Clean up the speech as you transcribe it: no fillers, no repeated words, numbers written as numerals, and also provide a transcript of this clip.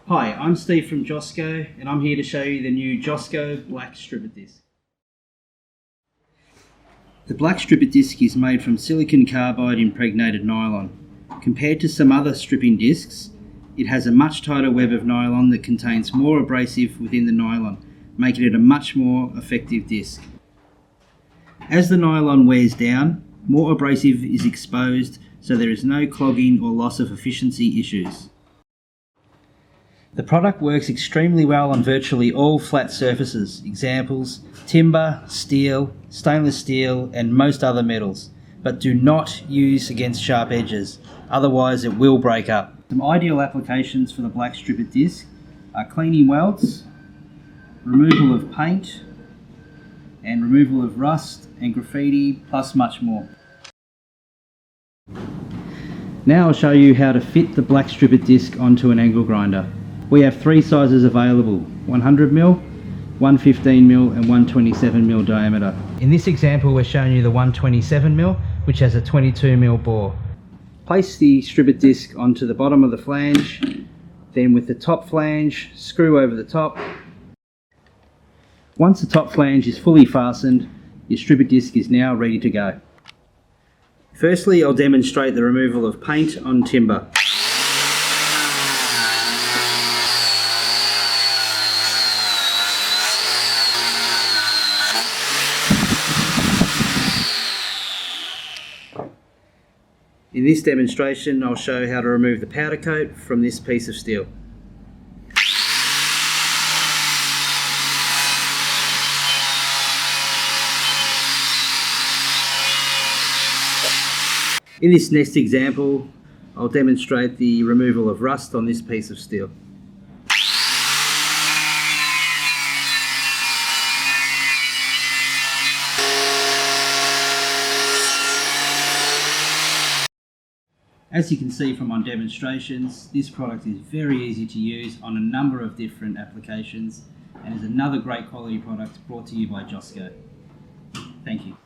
Hi, I'm Steve from Josco and I'm here to show you the new Josco black stripper disc. The black stripper disc is made from silicon carbide impregnated nylon. Compared to some other stripping discs, it has a much tighter web of nylon that contains more abrasive within the nylon, making it a much more effective disc. As the nylon wears down, more abrasive is exposed, so there is no clogging or loss of efficiency issues. The product works extremely well on virtually all flat surfaces, examples timber, steel, stainless steel and most other metals, but do not use against sharp edges, otherwise it will break up. Some ideal applications for the black stripper disc are cleaning welds, removal of paint and removal of rust and graffiti, plus much more. Now I'll show you how to fit the black stripper disc onto an angle grinder. We have three sizes available: 100mm, 115mm and 127mm diameter. In this example we're showing you the 127mm, which has a 22mm bore. Place the stripper disc onto the bottom of the flange, then with the top flange, screw over the top. Once the top flange is fully fastened, your stripper disc is now ready to go. Firstly, I'll demonstrate the removal of paint on timber. In this demonstration, I'll show how to remove the powder coat from this piece of steel. In this next example, I'll demonstrate the removal of rust on this piece of steel. As you can see from my demonstrations, this product is very easy to use on a number of different applications and is another great quality product brought to you by Josco. Thank you.